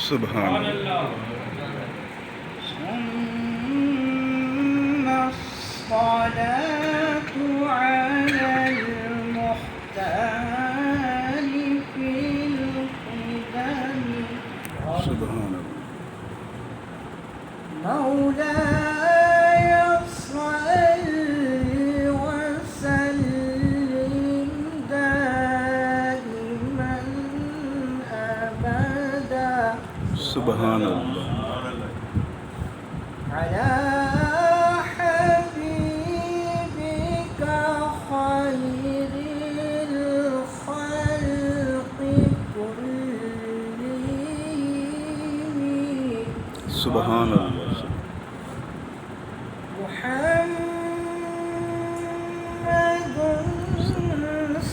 سبحان اللہ. ثم الصلاة على المختار في القدم سبحان اللہ. مولاي صل وسلم دائما أبدا سبحان اللہ. على حبيبك خير الخلق كلهم سبحان اللہ. محمد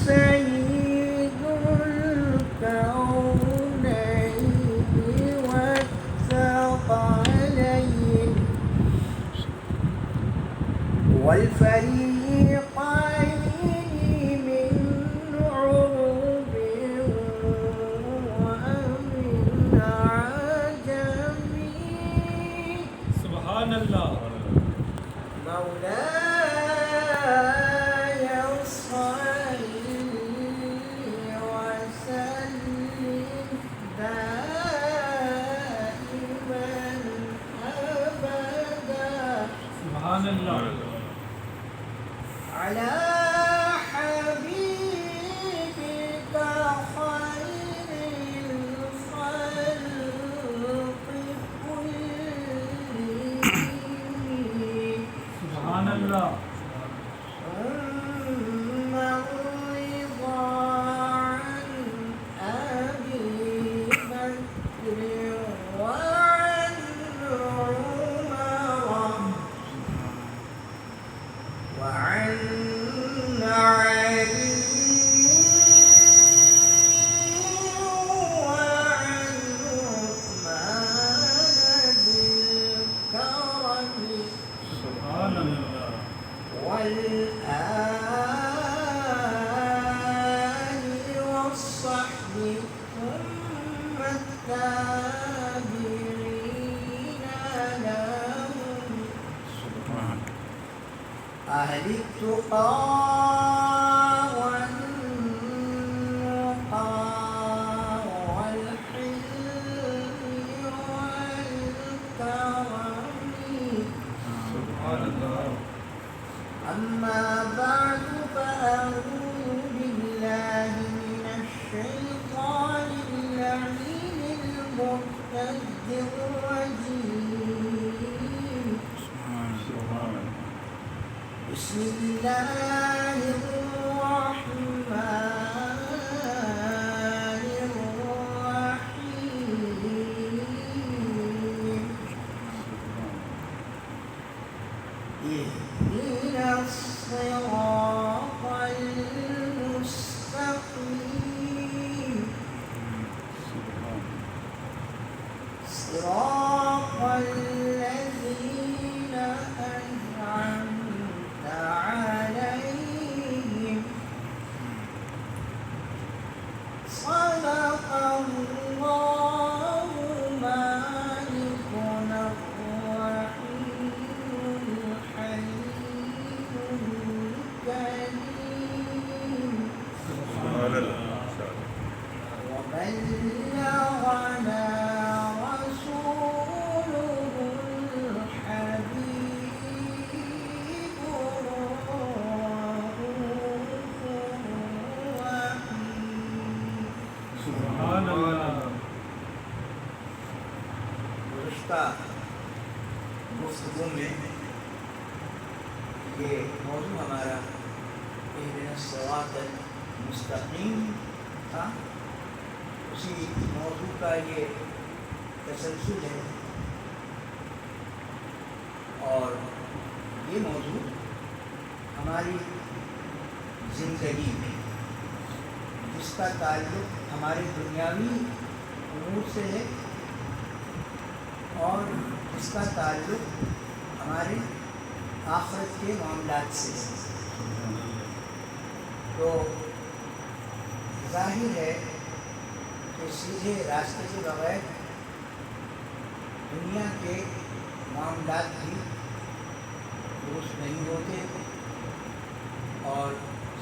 سيد الكونين والثقلين والفريقين من عرب ومن عجم سبحان اللہ. مولاي صل وسلم دائما أبدا سبحان اللہ. على حبيبك خير الخلق كلهم سبحان اللہ. ثم الرضا عن أبي بكر وعن عمر وعن علي وعن عثمان بالكرم سبحان اللہ. والآل والصحب ثم التابعين لهم أهل التقى والنقى والحلم والكرم سبحان اللہ. أما بعد فأعوذ بالله من الشيطان اللعين المرتد الرجيم سبحان اللہ. بسم الله الرحمن الرحيم اهدنا الصراط المستقيم صراط الذين أنعمت عليهم صدق الله مالك الرحيم الحليم الكريم سبحان اللہ. وبلغنا رسوله الحبيب الرؤوف الرحيم سبحان اللہ. گزشتہ گفتگو میں یہ موضوع ہمارا اہدنا الصراط المستقیم تھا. اسی موضوع کا یہ تسلسل ہے اور یہ موضوع ہماری زندگی میں جس کا تعلق ہمارے دنیاوی امور سے ہے اور اس کا تعلق ہمارے آخرت کے معاملات سے ہے. تو ظاہر ہے کہ سیدھے راستے کے بغیر دنیا کے معاملات بھی درست نہیں ہوتے اور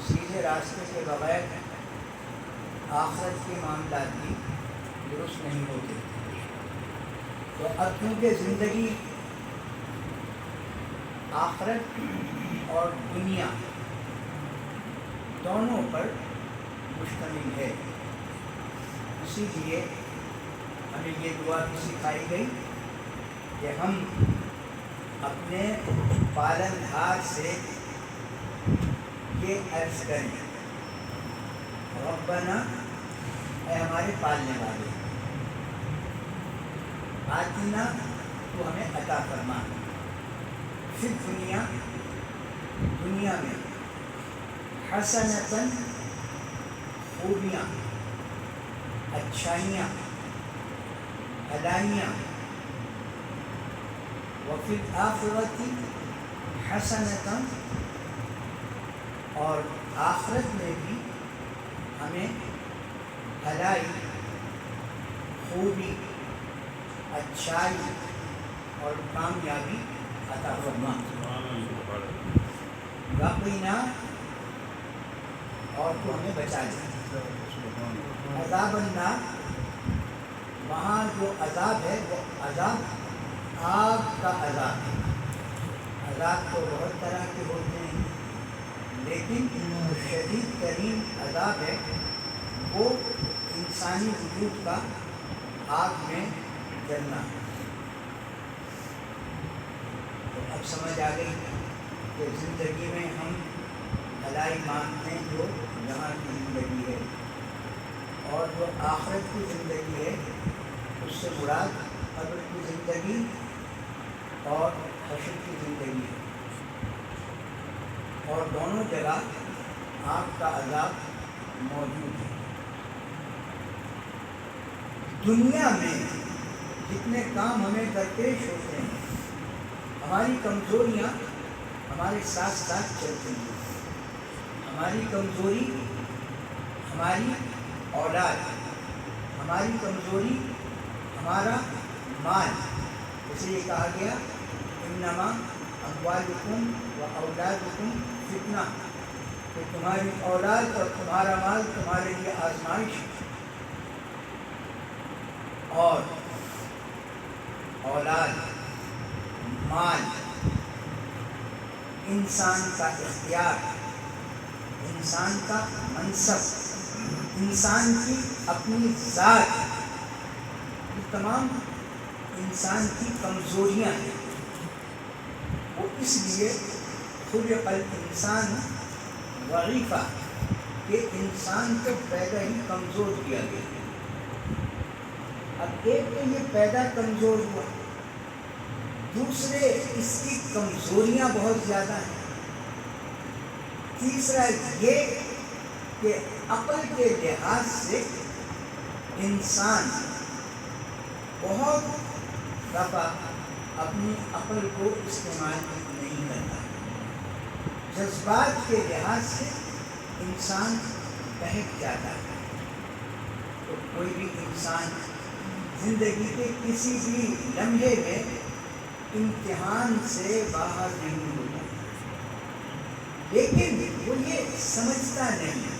سیدھے راستے کے بغیر آخرت کے معاملات بھی درست نہیں ہوتے. تو اب کیونکہ زندگی آخرت اور دنیا دونوں پر مشتمل ہے، اسی لیے ہمیں یہ دعا بھی سکھائی گئی کہ ہم اپنے پالنہار سے یہ عرض کریں، ربنا، اے ہمارے پالنے والے، آتنا، تو ہمیں عطا فرما، فی دنیا، دنیا میں، حسنتاً، خوبیاں، اچھائیاں، بھلائیاں، وفی الآخرۃ حسنتاً، اور آخرت میں بھی ہمیں بھلائی، خوبی، اچھائی اور کامیابی عطا فرما. وقنا، اور تو ہمیں بچا لے، عذاب النار، وہاں جو عذاب ہے وہ عذاب آگ کا عذاب ہے. عذاب تو بہت طرح کے ہوتے ہیں، لیکن جو شدید ترین عذاب ہے وہ انسانی وجود کا آگ میں جلنا. تو اب سمجھ آ گئی کہ زندگی میں ہم بھلائی مانگتے ہیں جو یہاں کی زندگی ہے، اور جو آخرت کی زندگی ہے اس سے مراد قبر کی زندگی اور حشر کی زندگی ہے، اور دونوں جگہ آگ کا عذاب موجود ہے. دنیا میں جتنے کام ہمیں درپیش ہوتے ہیں، ہماری کمزوریاں ہمارے ساتھ ساتھ چلتی ہیں. ہماری کمزوری ہماری اولاد، ہماری کمزوری ہمارا مال، اسے یہ کہا گیا انما اموالکم و اولادکم فتنہ، کہ تمہاری اولاد اور تمہارا مال تمہارے لیے آزمائش ہے. اور اولاد، مال، انسان کا اختیار، انسان کا منصب، انسان کی اپنی ذات، یہ تمام انسان کی کمزوریاں ہیں. وہ اس لیے خلق الانسان ضعیفا، کہ انسان کو پیدا ہی کمزور کیا گیا. اب ایک تو یہ پیدا کمزور ہوا، دوسرے اس کی کمزوریاں بہت زیادہ ہیں، تیسرا یہ کہ عقل کے لحاظ سے انسان بہت دفعہ اپنی عقل کو استعمال نہیں کرتا. جذبات کے لحاظ سے انسان بہک جاتا ہے. تو کوئی بھی انسان زندگی کے کسی بھی لمحے میں امتحان سے باہر نہیں ہوتا، لیکن وہ یہ سمجھتا نہیں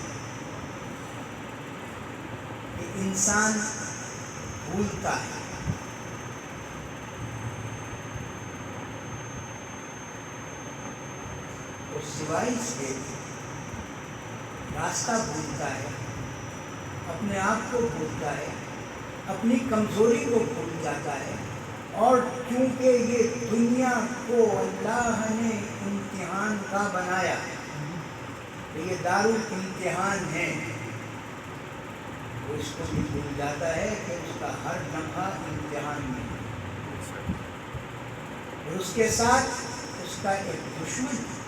کہ انسان بھولتا ہے. اور سوائے اس کے راستہ بھولتا ہے، اپنے آپ کو بھولتا ہے، اپنی کمزوری کو بھول جاتا ہے. اور کیونکہ یہ دنیا کو اللہ نے امتحان کا بنایا، کہ یہ دارالامتحان ہے، وہ اس کو بھی بھول جاتا ہے کہ اس کا ہر لمحہ امتحان میں. اور اس کے ساتھ اس کا ایک دشمن ہے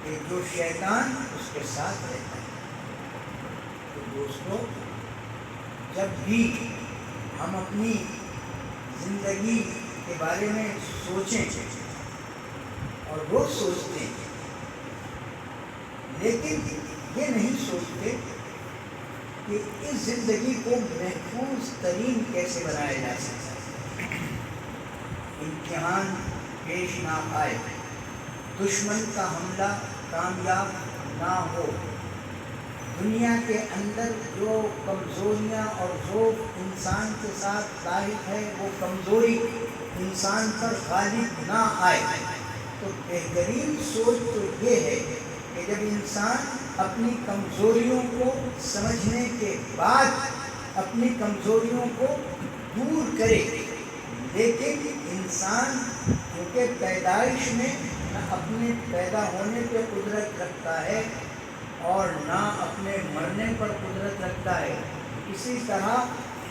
کہ جو شیطان اس کے ساتھ رہتا ہے. تو دوستو، جب بھی ہم اپنی زندگی کے بارے میں سوچیں، اور وہ سوچتے ہیں لیکن یہ نہیں سوچتے کہ اس زندگی کو محفوظ ترین کیسے بنایا جا سکتا ہے. امتحان پیش نہ آئے، دشمن کا حملہ کامیاب نہ ہو، دنیا کے اندر جو کمزوریاں اور ضعف انسان کے ساتھ لاحق ہے وہ کمزوری انسان پر غالب نہ آئے، تو بہترین سوچ تو یہ ہے کہ جب انسان اپنی کمزوریوں کو سمجھنے کے بعد اپنی کمزوریوں کو دور کرے، لیکن انسان کیونکہ پیدائش میں نہ اپنے پیدا ہونے پہ قدرت رکھتا ہے اور نہ اپنے مرنے پر قدرت رکھتا ہے، اسی طرح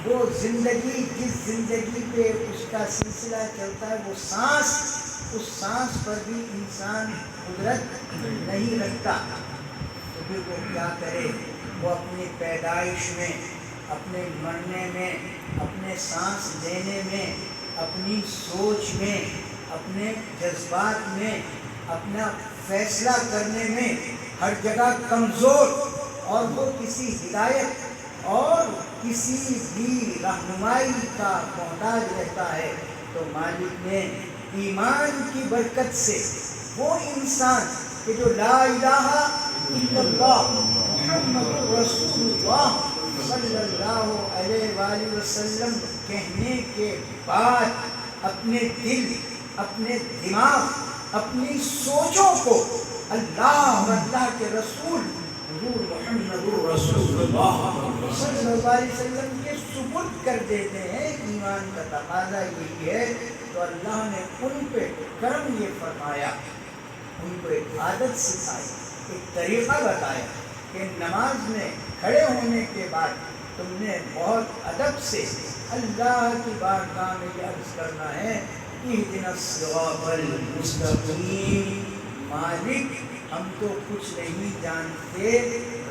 وہ زندگی جس زندگی پہ اس کا سلسلہ چلتا ہے وہ سانس، اس سانس پر بھی انسان قدرت نہیں رکھتا، تو پھر وہ کیا کرے؟ وہ اپنی پیدائش میں، اپنے مرنے میں، اپنے سانس لینے میں، اپنی سوچ میں، اپنے جذبات میں، اپنا فیصلہ کرنے میں ہر جگہ کمزور، اور وہ کسی ہدایت اور کسی بھی رہنمائی کا محتاج رہتا ہے۔ تو مالک نے ایمان کی برکت سے وہ انسان کہ جو لا الہ الا اللہ محمد رسول اللہ صلی اللہ علیہ وآلہ وسلم کہنے کے بعد اپنے دل، اپنے دماغ، اپنی سوچوں کو اللہ اور اللہ کے رسول حضور محمد رسول اللہ صلی اللہ علیہ وسلم کے سپرد کر دیتے ہیں۔ ایمان کا تقاضا یہی ہے، تو اللہ نے ان پہ کرم یہ فرمایا، ان کو ایک عادت سکھائی، ایک طریقہ بتایا کہ نماز میں کھڑے ہونے کے بعد تم نے بہت ادب سے اللہ کی بارگاہ میں یہ عرض کرنا ہے، اہدنا الصراط المستقیم، مالک ہم تو کچھ نہیں جانتے،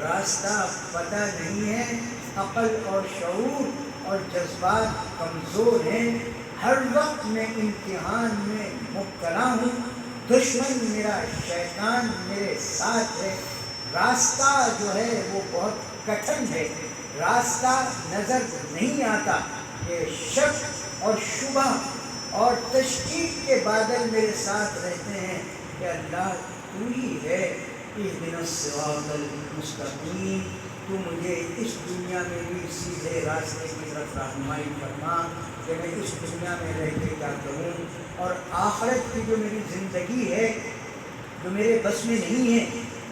راستہ پتہ نہیں ہے، عقل اور شعور اور جذبات کمزور ہیں، ہر وقت میں امتحان میں مبتلا ہوں، دشمن میرا شیطان میرے ساتھ ہے، راستہ جو ہے وہ بہت کٹھن ہے، راستہ نظر نہیں آتا، یہ شک اور شبہ اور تشکیک کے بادل میرے ساتھ رہتے ہیں کہ اللہ تو ہی ہے، اہدنا الصراط المستقیم، تو مجھے اس دنیا میں بھی سیدھے راستے کی طرف رہنمائی فرما کہ میں اس دنیا میں رہ کے کیا کروں، اور آخرت کی جو میری زندگی ہے جو میرے بس میں نہیں ہے،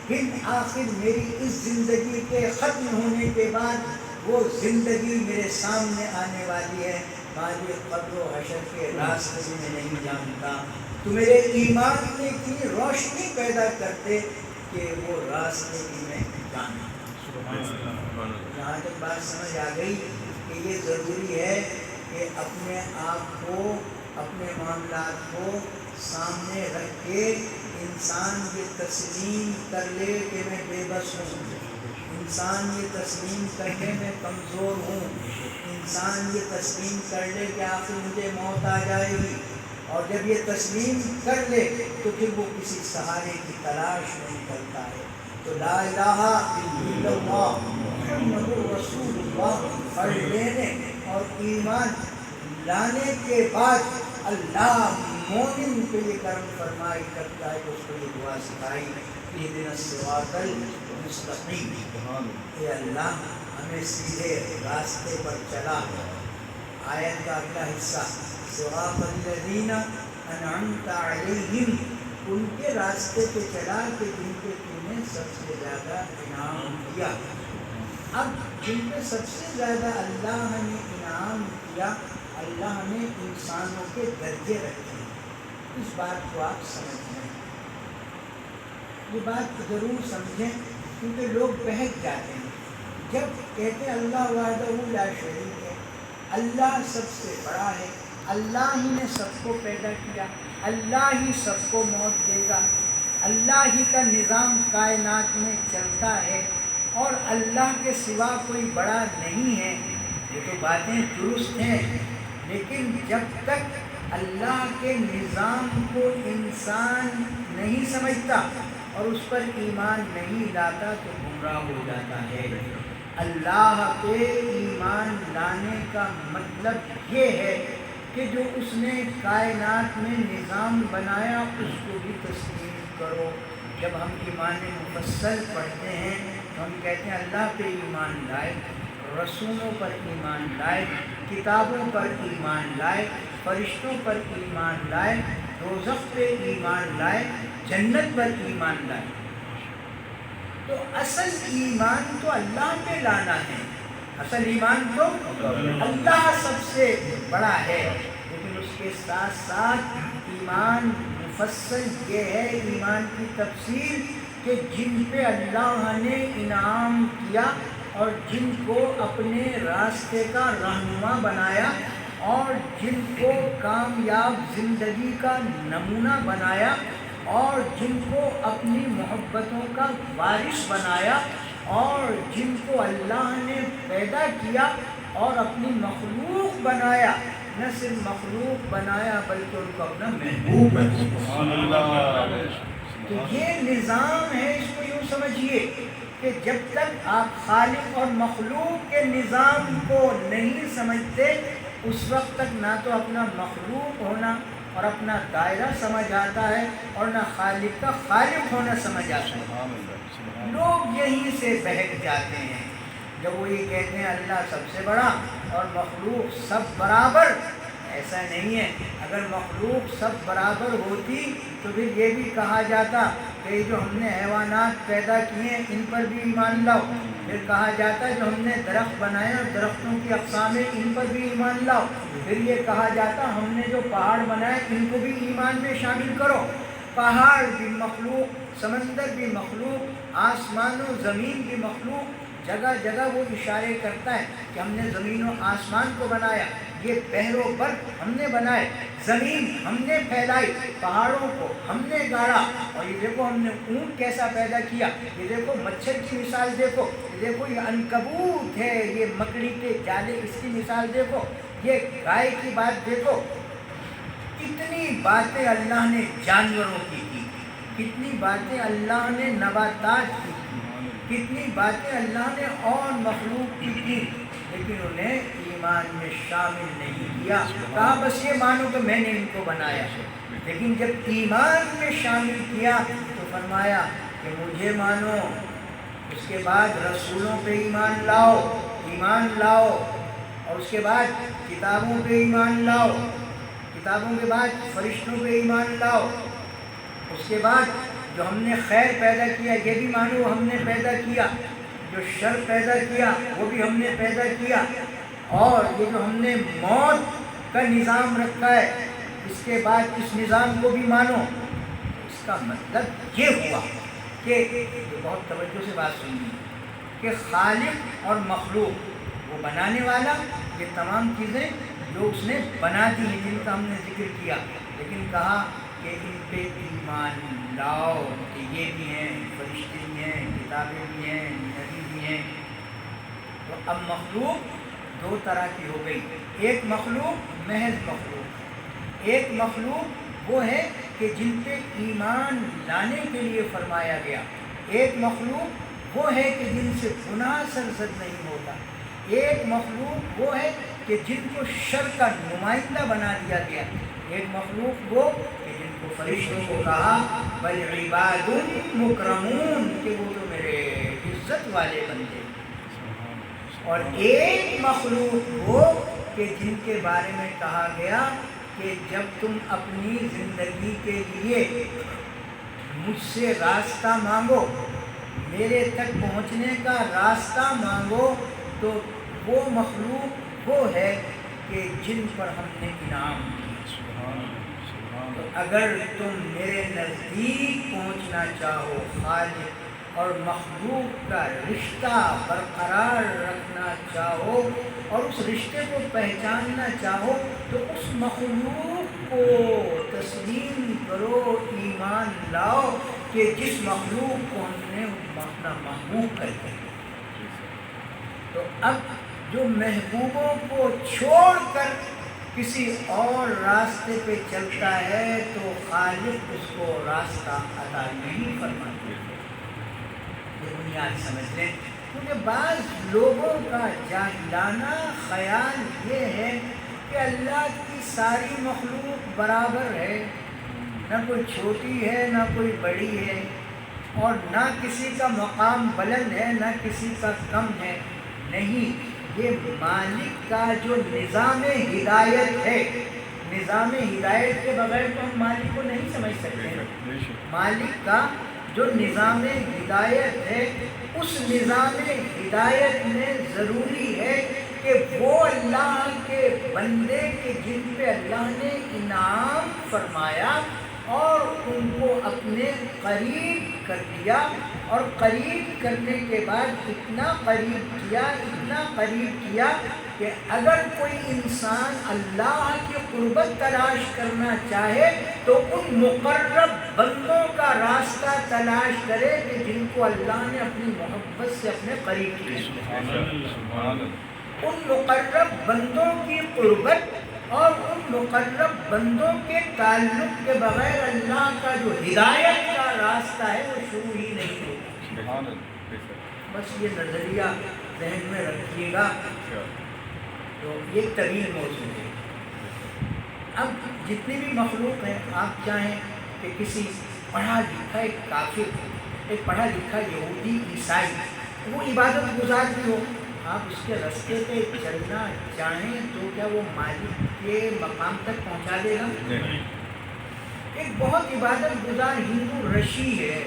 پھر آخر میری اس زندگی کے ختم ہونے کے بعد وہ زندگی میرے سامنے آنے والی ہے، مالک قبر و حشر کے راستے میں نہیں جانتا، تو میرے ایمان میں اتنی روشنی پیدا کرتے کہ وہ راستے کی میں جانتا۔ یہاں تک بات سمجھ آ گئی کہ یہ ضروری ہے کہ اپنے آپ کو، اپنے معاملات کو سامنے رکھ کے انسان یہ تسلیم کر لے کہ میں بے بس ہوں، انسان یہ تسلیم کر لے میں کمزور ہوں، انسان یہ تسلیم کر لے کہ آخر مجھے موت آ جائے گی، اور جب یہ تسلیم کر لے تو پھر وہ کسی سہارے کی تلاش میں نکلتا ہے۔ تو لا الہ الا اللہ محمد رسول اللہ پڑھ لینے اور ایمان لانے کے بعد اللہ مومن پہ یہ کرم فرمائی کرتا ہے کہ اس کو یہ دعا سکھائی، اہدنا الصراط المستقیم، اے اللہ ہمیں سیدھے راستے پر چلا۔ آیت کا اگلا حصہ، صراط الذین انعمت علیہم، ان کے راستے پہ چلا کہ جن پہ تم نے سب سے زیادہ انعام کیا۔ اب جن پہ سب سے زیادہ اللہ نے انعام کیا، اللہ نے انسانوں کے درجے رکھے، اس بات کو آپ سمجھیں، یہ بات ضرور سمجھیں، کیونکہ لوگ بہک جاتے ہیں جب کہتے ہیں اللہ وحدہ لا شریک ہے، اللہ سب سے بڑا ہے، اللہ ہی نے سب کو پیدا کیا، اللہ ہی سب کو موت دے گا، اللہ ہی کا نظام کائنات میں چلتا ہے، اور اللہ کے سوا کوئی بڑا نہیں ہے۔ یہ تو باتیں درست ہیں، لیکن جب تک اللہ کے نظام کو انسان نہیں سمجھتا اور اس پر ایمان نہیں لاتا تو گمراہ ہو جاتا ہے۔ اللہ پہ ایمان لانے کا مطلب یہ ہے کہ کہ جو اس نے کائنات میں نظام بنایا اس کو بھی تسلیم کرو۔ جب ہم ایمان مفصل پڑھتے ہیں تو ہم کہتے ہیں اللہ پہ ایمان لائے، رسولوں پر ایمان لائے، کتابوں پر ایمان لائے، فرشتوں پر ایمان لائے، دوزخ پہ ایمان لائے، جنت پر ایمان لائے۔ تو اصل ایمان تو اللہ پہ لانا ہے، اصل ایمان تو اللہ سب سے بڑا ہے، لیکن اس کے ساتھ ساتھ ایمان مفصل یہ ہے، ایمان کی تفصیل کہ جن پہ اللہ نے انعام کیا اور جن کو اپنے راستے کا رہنما بنایا اور جن کو کامیاب زندگی کا نمونہ بنایا اور جن کو اپنی محبتوں کا وارث بنایا اور جن کو اللہ نے پیدا کیا اور اپنی مخلوق بنایا، نہ صرف مخلوق بنایا بلکہ ان کو اپنا محبوب بنایا۔ سبحان اللہ۔ تو یہ نظام ہے، اس کو یوں سمجھیے کہ جب تک آپ خالق اور مخلوق کے نظام کو نہیں سمجھتے اس وقت تک نہ تو اپنا مخلوق ہونا اور اپنا دائرہ سمجھ آتا ہے اور نہ خالق کا خالق ہونا سمجھ آتا ہے۔ لوگ یہیں سے بہک جاتے ہیں جب وہ یہ کہتے ہیں اللہ سب سے بڑا اور مخلوق سب برابر۔ ایسا نہیں ہے، اگر مخلوق سب برابر ہوتی تو پھر یہ بھی کہا جاتا کہ جو ہم نے حیوانات پیدا کیے ہیں ان پر بھی ایمان لاؤ، پھر کہا جاتا جو ہم نے درخت بنائے اور درختوں کی اقسام ہیں ان پر بھی ایمان لاؤ، پھر یہ کہا جاتا ہم نے جو پہاڑ بنائے ان کو بھی ایمان میں شامل کرو۔ پہاڑ بھی مخلوق، سمندر بھی مخلوق، آسمان و زمین بھی مخلوق، جگہ جگہ وہ اشارے کرتا ہے کہ ہم نے زمین و آسمان کو بنایا، یہ بحر و بر ہم نے بنائے، زمین ہم نے پھیلائی، پہاڑوں کو ہم نے گاڑا، اور یہ دیکھو ہم نے اونٹ کیسا پیدا کیا، یہ دیکھو مچھر کی مثال دیکھو، یہ دیکھو یہ عنکبوت ہے، یہ مکڑی کے جالے اس کی مثال دیکھو، یہ گائے کی بات دیکھو۔ کتنی باتیں اللہ نے جانوروں کی کی، کتنی باتیں اللہ نے نباتات کی، کتنی باتیں اللہ نے اور مخلوق کی کی، لیکن انہیں ایمان میں شامل نہیں کیا، کہا بس یہ مانو کہ میں نے ان کو بنایا۔ لیکن جب ایمان میں شامل کیا تو فرمایا کہ مجھے مانو، اس کے بعد رسولوں پہ ایمان لاؤ، ایمان لاؤ، اور اس کے بعد کتابوں پہ ایمان لاؤ، کتابوں کے بعد فرشتوں پہ ایمان لاؤ، اس کے بعد جو ہم نے خیر پیدا کیا یہ بھی مانو ہم نے پیدا کیا، جو شر پیدا کیا وہ بھی ہم نے پیدا کیا، اور یہ جو ہم نے موت کا نظام رکھا ہے اس کے بعد اس نظام کو بھی مانو۔ اس کا مطلب یہ ہوا کہ یہ بہت توجہ سے بات سنیے کہ خالق اور مخلوق، وہ بنانے والا، یہ تمام چیزیں جو اس نے بنا دی ہیں جن کا ہم نے ذکر کیا، لیکن کہا کہ ان پہ ایمان لاؤ کہ یہ بھی ہیں، فرشتے بھی ہیں، کتابیں بھی ہیں، نبی بھی ہیں۔ تو اب مخلوق دو طرح کی ہو گئی، ایک مخلوق محض مخلوق، ایک مخلوق وہ ہے کہ جن پہ ایمان لانے کے لیے فرمایا گیا، ایک مخلوق وہ ہے کہ جن سے گناہ سرزد نہیں ہوتا، ایک مخلوق وہ ہے کہ جن کو شر کا نمائندہ بنا دیا گیا، ایک مخلوق وہ کہ جن کو فرشتوں کو کہا بل عباد مکرمون کہ وہ تو میرے عزت والے بندے، اور ایک مخلوق وہ کہ جن کے بارے میں کہا گیا کہ جب تم اپنی زندگی کے لیے مجھ سے راستہ مانگو، میرے تک پہنچنے کا راستہ مانگو، تو وہ مخلوق وہ ہے کہ جن پر ہم نے انعام کیا۔ تو اگر تم میرے نزدیک پہنچنا چاہو، خالق اور مخلوق کا رشتہ برقرار رکھنا چاہو اور اس رشتے کو پہچاننا چاہو، تو اس مخلوق کو تسلیم کرو، ایمان لاؤ کہ جس مخلوق کو ہم نے اپنا محبوب کر کے۔ تو اب جو محبوبوں کو چھوڑ کر کسی اور راستے پہ چلتا ہے تو خالق اس کو راستہ عطا نہیں فرماتے۔ یہ بنیاد سمجھ لیں، کیونکہ بعض لوگوں کا جاہلانہ خیال یہ ہے کہ اللہ کی ساری مخلوق برابر ہے، نہ کوئی چھوٹی ہے نہ کوئی بڑی ہے، اور نہ کسی کا مقام بلند ہے نہ کسی کا کم ہے، نہیں، یہ مالک کا جو نظام ہدایت ہے، نظام ہدایت کے بغیر تو ہم مالک کو نہیں سمجھ سکتے ہیں۔ مالک کا جو نظام ہدایت ہے، اس نظام ہدایت میں ضروری ہے کہ وہ اللہ کے بندے کے جن پہ اللہ نے انعام فرمایا اور ان کو اپنے قریب کر دیا، اور قریب کرنے کے بعد اتنا قریب کیا کہ اگر کوئی انسان اللہ کی قربت تلاش کرنا چاہے تو ان مقرب بندوں کا راستہ تلاش کرے کہ جن کو اللہ نے اپنی محبت سے اپنے قریب کیا۔ ان مقرب بندوں کی قربت اور ان مقرب بندوں کے تعلق کے بغیر اللہ کا جو ہدایت کا راستہ ہے وہ شروع ہی نہیں ہوگا۔ بس یہ نظریہ ذہن میں رکھیے گا۔ تو یہ طویل موضوع ہے۔ اب جتنی بھی مخلوق ہیں، آپ چاہیں کہ کسی پڑھا لکھا ایک کافر، ایک پڑھا لکھا یہودی عیسائی، وہ عبادت گزار بھی ہو، آپ اس کے راستے پہ چلنا چاہیں تو کیا وہ مالک کے مقام تک پہنچا دے گا؟ ایک بہت عبادت گزار ہندو رشی ہے،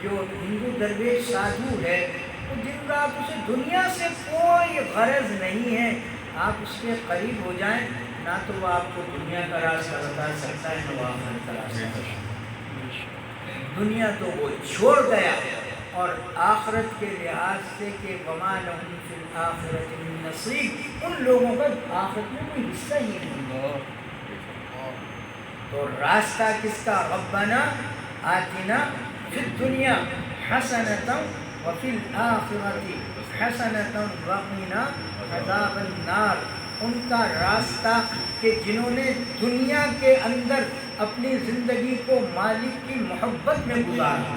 جو ہندو درویش سادھو ہے، تو جن رات اسے دنیا سے کوئی غرض نہیں ہے، آپ اس کے قریب ہو جائیں، نہ تو وہ آپ کو دنیا کا راستہ بتا سکتا ہے نہ وہ آخرت کا راستہ۔ دنیا تو وہ چھوڑ گیا، اور آخرت کے لحاظ سے کہ وما لہم فی الآخرۃ من نصیب، ان لوگوں کا آخرت میں کوئی حصہ ہی نہیں ہے۔ تو راستہ کس کا؟ ربنا آتنا فی الدنیا حسنۃ وفی الآخرۃ حسنۃ وقنا عذاب النار۔ ان کا راستہ کہ جنہوں نے دنیا کے اندر اپنی زندگی کو مالک کی محبت میں گزارا،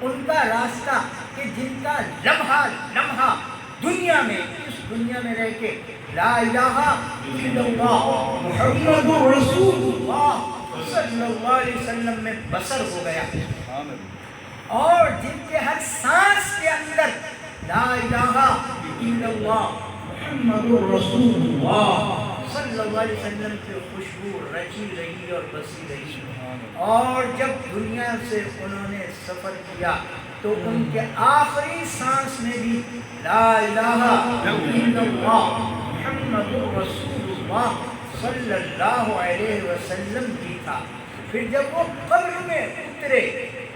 ان کا راستہ کہ جن کا لمحہ دنیا میں، اس دنیا میں رہ کے لا الہ الا اللہ محمد رسول اللہ صلی اللہ علیہ وسلم میں بسر ہو گیا، اور جن کے ہر سانس کے اندر لا الہ الا اللہ محمد رسول اللہ صلی اللہ علیہ وسلم کی خوشبو رچی رہی اور بسی رہی، اور جب دنیا سے انہوں نے سفر کیا تو ان کے آخری سانس میں بھی لا الہ الا اللہ محمد رسول اللہ صلی اللہ علیہ وسلم بھی تھا۔ پھر جب وہ قبر میں اترے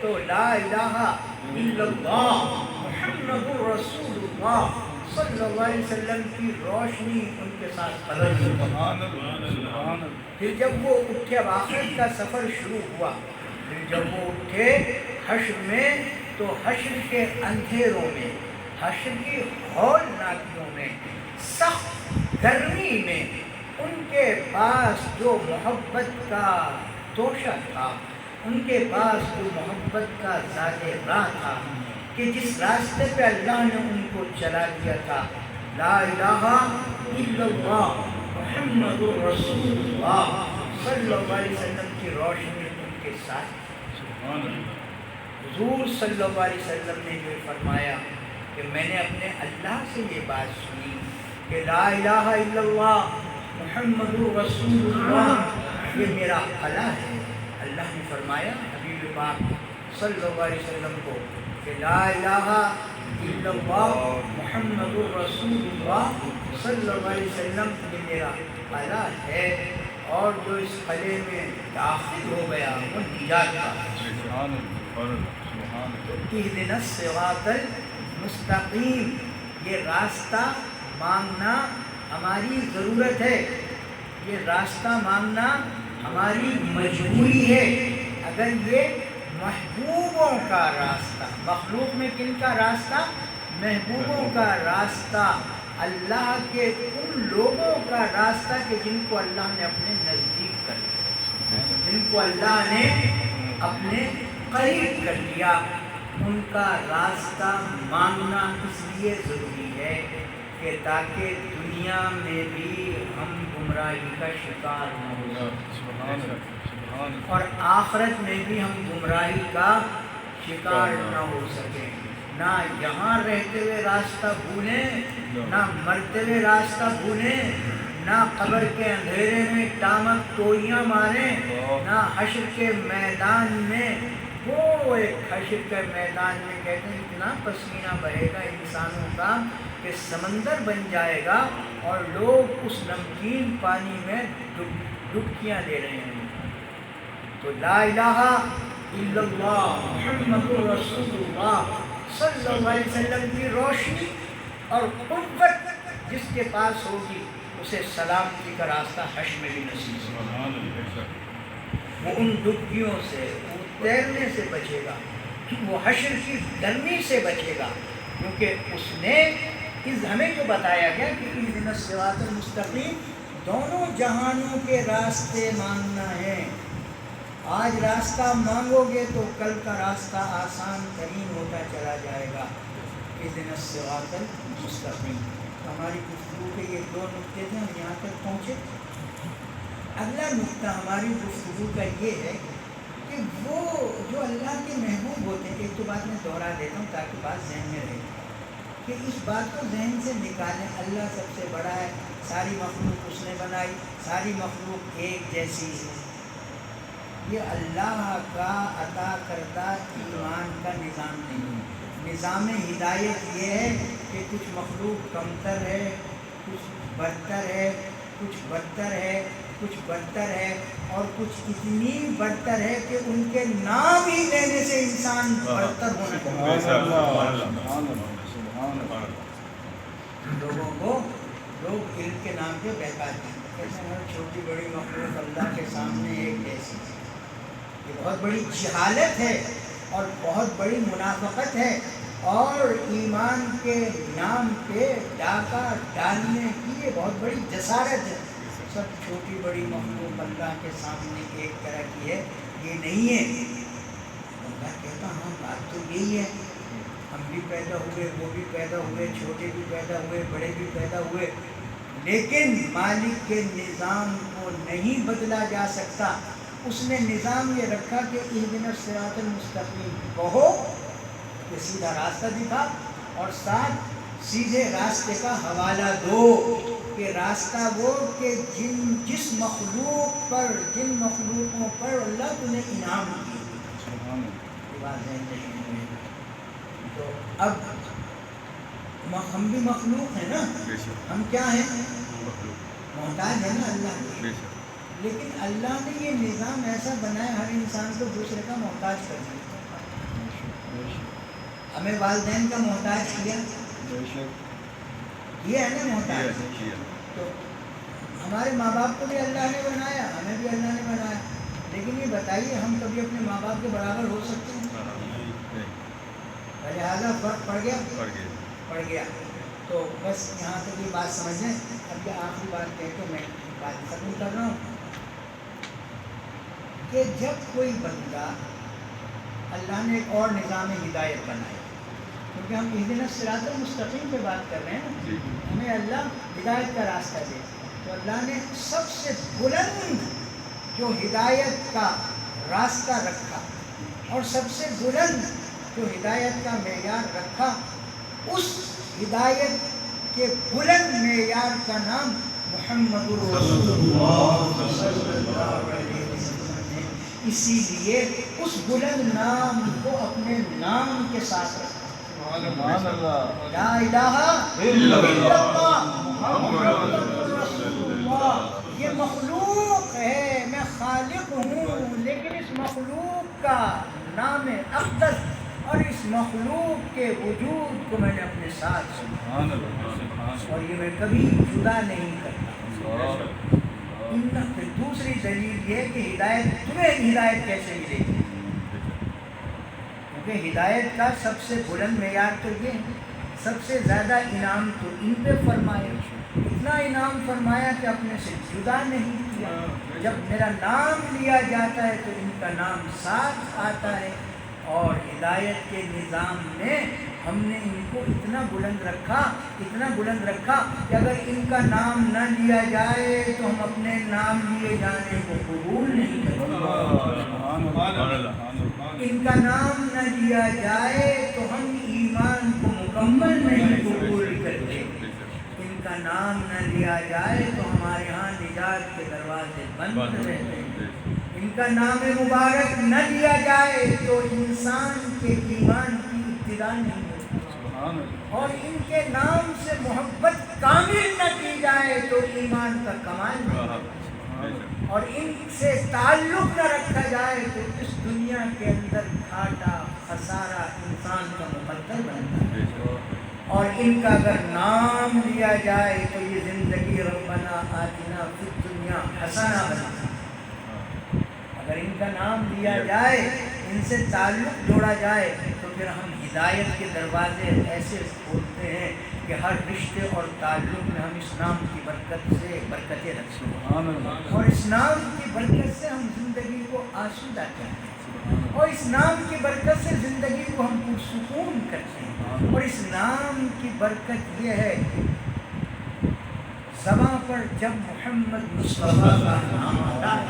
تو لا الہ الا اللہ محمد رسول اللہ صلی اللہ علیہ وسلم کی روشنی ان کے ساتھ قدم ہوئی۔ پھر جب وہ اٹھے، اب آخرت کا سفر شروع ہوا، پھر جب وہ اٹھے حشر میں، تو حشر کے اندھیروں میں، حشر کی ہولناکیوں میں، سخت گرمی میں، ان کے پاس جو محبت کا توشہ تھا، ان کے پاس جو محبت کا زاد راہ تھا، کہ جس راستے پہ اللہ نے ان کو چلا دیا تھا، لا الہ الا اللہ محمد رسول اللہ صلی اللہ علیہ وسلم کی روشنی ان کے ساتھ۔ حضور صلی اللہ علیہ وسلم نے جو فرمایا کہ میں نے اپنے اللہ سے یہ بات سنی کہ لا الہ الا اللہ محمد رسول اللہ یہ میرا قلعہ ہے۔ اللہ نے فرمایا حبیب پاک صلی اللہ علیہ وسلم کو کہ لا الہ الا اللہ محمد رسول اللہ صلی اللہ علیہ وسلم یہ میرا قلعہ ہے، اور جو اس قلعے میں داخل ہو گیا وہ نجات کا۔ اہدنا الصراط المستقیم، یہ راستہ مانگنا ہماری ضرورت ہے، یہ راستہ مانگنا ہماری مجبوری ہے۔ اگر یہ محبوبوں کا راستہ، مخلوق میں کن کا راستہ؟ محبوبوں کا راستہ، اللہ کے ان لوگوں کا راستہ کہ جن کو اللہ نے اپنے نزدیک کر لیا، جن کو اللہ نے اپنے قریب کر لیا، ان کا راستہ مانگنا اس لیے ضروری ہے کہ تاکہ دنیا میں بھی ہم گمراہی کا شکار نہ ہو سبحان اللہ سبحان اللہ اور آخرت میں بھی ہم گمراہی کا شکار نہ ہو سکیں، نہ یہاں رہتے ہوئے راستہ بھولیں، نہ مرتے ہوئے راستہ بھولیں، نہ قبر کے اندھیرے میں ٹامک ٹوئیاں ماریں، نہ حشر کے میدان میں، وہ ایک حشر کے میدان میں کہتے ہیں اتنا پسینہ بہے گا انسانوں کا کہ سمندر بن جائے گا اور لوگ اس نمکین پانی میں ڈبکیاں لے رہے ہیں۔ تو لا الہ الا اللہ محمد رسول اللہ صلی اللہ علیہ وسلم کی روشنی اور قوت جس کے پاس ہوگی اسے سلامتی کا راستہ حشر میں بھی نصیب ہوگا۔ وہ ان ڈبکیوں سے، وہ تیرنے سے بچے گا، وہ حشر کی گرمی سے بچے گا، کیونکہ اس نے ہمیں جو بتایا گیا کہ اہدنا الصراط المستقیم دونوں جہانوں کے راستے مانگنا ہے۔ آج راستہ مانگو گے تو کل کا راستہ آسان ترین ہوتا چلا جائے گا۔ اہدنا الصراط المستقیم۔ ہماری گفتگو کے یہ دو نقطے تھے، ہم یہاں تک پہنچے۔ اگلا نقطہ ہماری گفتگو کا یہ ہے کہ وہ جو اللہ کے محبوب ہوتے ہیں، ایک تو بات میں دوہرا دیتا ہوں تاکہ بات ذہن میں رہے، کہ اس بات کو ذہن سے نکالیں اللہ سب سے بڑا ہے، ساری مخلوق اس نے بنائی، ساری مخلوق ایک جیسی ہے۔ یہ اللہ کا عطا کردہ ایمان کا نظام نہیں ہے۔ نظام ہدایت یہ ہے کہ کچھ مخلوق کمتر ہے، کچھ برتر ہے، کچھ بدتر ہے، کچھ بدتر ہے، اور کچھ اتنی برتر ہے کہ ان کے نام ہی لینے سے انسان برتر ہونا چاہیے۔ لوگوں کو لوگ علم کے نام پہ بہکاتے ہیں، کہتے ہیں چھوٹی بڑی مخلوق اللہ کے سامنے ایک جیسی ہے۔ یہ بہت بڑی جہالت ہے اور بہت بڑی منافقت ہے، اور ایمان کے نام پہ ڈاکہ ڈالنے کی یہ بہت بڑی جسارت ہے۔ سب چھوٹی بڑی مخلوق اللہ کے سامنے ایک طرح کی ہے، یہ نہیں ہے۔ اللہ کہتا ہاں بات تو یہی ہے، ہم بھی پیدا ہوئے، وہ بھی پیدا ہوئے، چھوٹے بھی پیدا ہوئے، بڑے بھی پیدا ہوئے، لیکن مالک کے نظام کو نہیں بدلا جا سکتا۔ اس نے نظام یہ رکھا کہ اہدنا الصراط المستقیم کہو، یہ سیدھا راستہ دکھا، اور ساتھ سیدھے راستے کا حوالہ دو کہ راستہ وہ کہ جس مخلوق پر، جن مخلوقوں پر اللہ تمہیں انعام کیا۔ یہ بات ذہن میں رکھیں۔ تو اب ہم بھی مخلوق ہیں نا، ہم کیا ہیں؟ محتاج ہے نا اللہ کے، لیکن اللہ نے یہ نظام ایسا بنایا ہر انسان کو دوسرے کا محتاج کر دیا۔ ہمیں والدین کا محتاج کیا، یہ ہے نا محتاج۔ تو ہمارے ماں باپ کو بھی اللہ نے بنایا، ہمیں بھی اللہ نے بنایا، لیکن یہ بتائیے ہم کبھی اپنے ماں باپ کے برابر ہو سکتے ہیں؟ لہٰذا فرق پڑ گیا۔ تو بس یہاں تک یہ بات سمجھیں۔ اب یہ آخری بات کہہ کے میں بات ختم کر رہا ہوں کہ جب کوئی بندہ، اللہ نے ایک اور نظام ہدایت بنایا، کیونکہ ہم اہدنا الصراط المستقیم پہ بات کر رہے ہیں نا، ہمیں اللہ ہدایت کا راستہ دے، تو اللہ نے سب سے بلند جو ہدایت کا راستہ رکھا اور سب سے بلند جو ہدایت کا معیار رکھا، اس ہدایت کے بلند معیار کا نام محمد رسول اللہ صلی اللہ علیہ وسلم ہے۔ اسی لیے اس بلند نام کو اپنے نام کے ساتھ رکھا، لا الہ الا اللہ محمد رسول اللہ۔ یہ مخلوق ہے، میں خالق ہوں، لیکن اس مخلوق کا نام اقدس اور اس مخلوق کے وجود کو میں نے اپنے ساتھ سنا، اور یہ میں کبھی جدا نہیں کرتا۔ پھر دوسری دلیل یہ کہ ہدایت، تمہیں ہدایت کیسے ملے گی؟ کیونکہ ہدایت کا سب سے بلند معیار تو یہ ہے، سب سے زیادہ انعام تو ان پہ فرمایا، اتنا انعام فرمایا کہ اپنے سے جدا نہیں کیا۔ جب میرا نام لیا جاتا ہے تو ان کا نام ساتھ آتا ہے، اور ہدایت کے نظام میں ہم نے ان کو اتنا بلند رکھا کہ اگر ان کا نام نہ لیا جائے تو ہم اپنے نام لیے جانے کو قبول نہیں کریں گے۔ ان کا نام نہ لیا جائے تو ہم ایمان کو مکمل نہیں قبول کرتے۔ ان کا نام نہ لیا جائے تو ہمارے ہاں نجات کے دروازے بند رہتے ہیں۔ ان کا نام مبارک نہ لیا جائے تو انسان کے ایمان کی ابتدا نہیں ہوتی، اور ان کے نام سے محبت کامل نہ کی جائے تو ایمان کا کمال نہیں ہوتا، اور ان سے تعلق نہ رکھا جائے تو اس دنیا کے اندر گھاٹا خسارہ انسان کا مقدر بنتا ہے۔ اور ان کا اگر نام لیا جائے تو یہ زندگی ربنا آتنا فی الدنیا حسنہ بنتا ہے۔ اگر ان کا نام لیا جائے، ان سے تعلق جوڑا جائے تو پھر ہم ہدایت کے دروازے ایسے کھولتے ہیں کہ ہر رشتے اور تعلق میں ہم اس نام کی برکت سے برکتیں رکھتے ہیں، اور اس نام کی برکت سے ہم زندگی کو آسودہ کرتے ہیں، اور اس نام کی برکت سے زندگی کو ہم پرسکون کرتے ہیں۔ اور اس نام کی برکت یہ ہے کہ زباں پر جب محمد مصطفیٰ کا نام آتا ہے،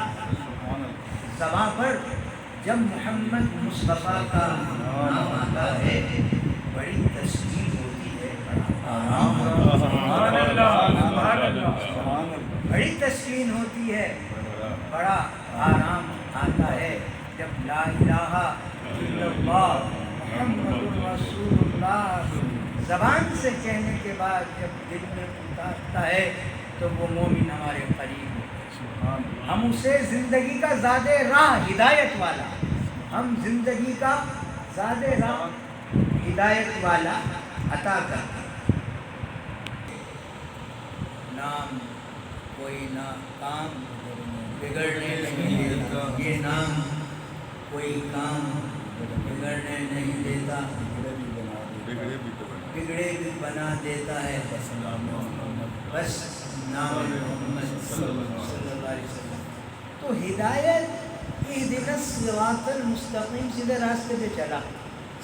زباں پر جب محمد مصطفیٰ کا نام آتا ہے، بڑی تسکین ہوتی ہے، بڑی تسکین ہوتی ہے، بڑا آرام آتا ہے۔ جب لا الہ الا اللہ محمد رسول اللہ زبان سے کہنے کے بعد جب دل میں اتارتا ہے تو وہ مومن ہمارے قریب ہوتا ہے۔ ہم اسے زندگی کا زاد راہ ہدایت والا، ہم زندگی کا زاد راہ ہدایت والا عطا کرتے ہیں۔ نام کوئی نہ کام بگڑنے نہیں دیتا، یہ نام کوئی کام بگڑنے نہیں دیتا، بگڑے بھی بنا دیتا ہے، بس نام محمد صلی اللہ علیہ وسلم۔ تو ہدایت اہدنا الصراط المستقیم، سیدھے راستے پہ چلا،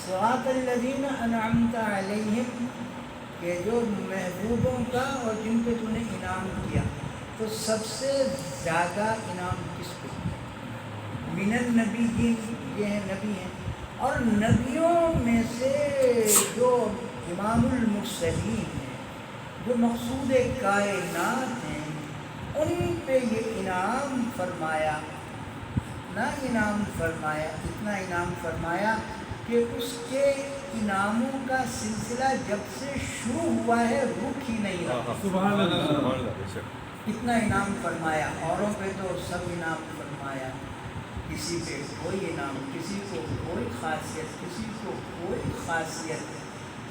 صراط الذین انعمت علیہم، کہ جو محبوبوں کا اور جن پہ تو نے انعام کیا۔ تو سب سے زیادہ انعام کس پہ؟ من النبیین، یہ ہیں نبی ہیں، اور نبیوں میں سے جو امام المرسلین ہیں، جو مقصود کائنات ہیں، ان پہ یہ انعام فرمایا، اتنا انعام فرمایا، اتنا انعام فرمایا کہ اس کے انعاموں کا سلسلہ جب سے شروع ہوا ہے رک ہی نہیں رہا۔ سبحان اللہ۔ اتنا انعام فرمایا، اوروں پہ تو سب انعام فرمایا، کسی پہ کوئی انعام، کسی کو کوئی خاصیت، کسی کو کوئی خاصیت۔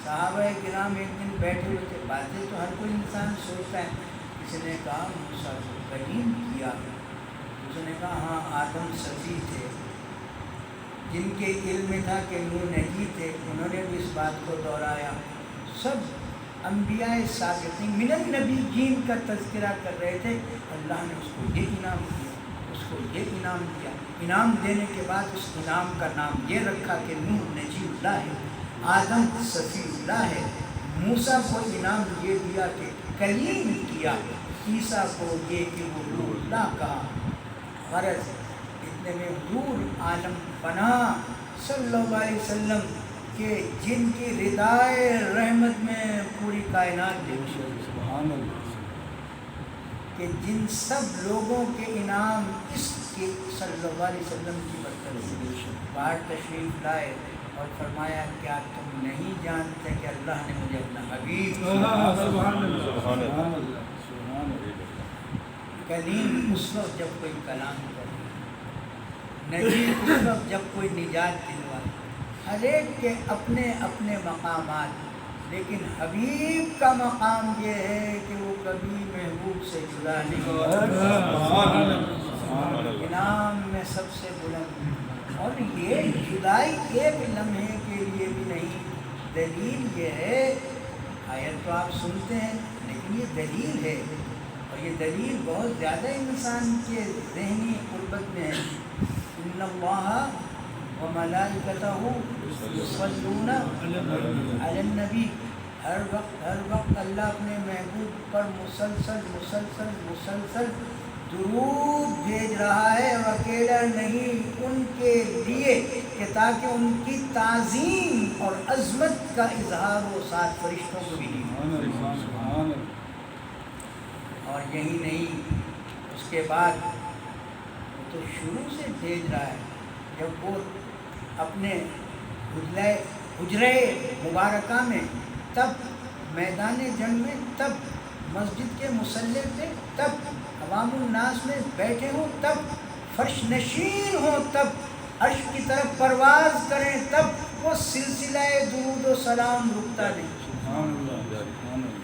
صحابہ کرام ایک دن بیٹھے ہوئے تھے، باتیں تو ہر کوئی انسان سوچتا ہے۔ کسی نے کہا موسیٰ کو کلیم کیا، کسی نے کہا ہاں آدم صفی تھے، جن کے علم میں تھا کہ نور نہیں تھے، انہوں نے بھی اس بات کو دہرایا۔ سب انبیاء سابقین من النبیین کا تذکرہ کر رہے تھے، اللہ نے اس کو یہ انعام دیا، اس کو یہ انعام دیا۔ انعام دینے کے بعد اس انعام کا نام یہ رکھا کہ نوح نجی اللہ ہے، آدم صفی اللہ ہے، موسیٰ کو انعام یہ دیا کہ کلیم کیا، عیسیٰ کو یہ کہ وہ روح اللہ کہا۔ غرض اتنے میں حضور عالم بنا صلی اللہ علیہ وسلم کہ جن کی ردائے رحمت میں پوری کائنات دیکھی، کہ جن سب لوگوں کے انعام اس کے صلی اللہ علیہ وسلم کی برکت سے باہر تشریف لائے اور فرمایا کیا تم نہیں جانتے کہ اللہ نے مجھے اپنا حبیب کلیم اس وقت جب کوئی کلام کرے، نجیب اس وقت جب کوئی نجات دلوائے، ہر ایک کے اپنے اپنے مقامات، لیکن حبیب کا مقام یہ ہے کہ وہ کبھی محبوب سے جدا نہیں ہوتا، انعام میں سب سے بلند۔ اور یہ جدائی ایک لمحے کے لیے بھی نہیں، دلیل یہ ہے، آیت تو آپ سنتے ہیں لیکن یہ دلیل ہے، اور یہ دلیل بہت زیادہ انسان کے ذہنی قربت میں ہے۔ ان اللہ وملائکتہ یصلون علی النبی، ہر وقت اللہ اپنے محبوب پر مسلسل درود بھیج رہا ہے، اور اکیلا نہیں، ان کے لیے کہ تاکہ ان کی تعظیم اور عظمت کا اظہار ہو، ساتھ فرشتوں کو بھی نہیں۔ اور یہی نہیں، اس کے بعد وہ تو شروع سے بھیج رہا ہے، جب وہ اپنے حجرے مبارکہ میں، تب میدان جنگ میں، تب مسجد کے مصلی پہ، تب عوام الناس میں بیٹھے ہوں، تب فرش نشین ہوں، تب عرش کی طرف پرواز کریں، تب وہ سلسلہ درود و سلام رکتا نہیں۔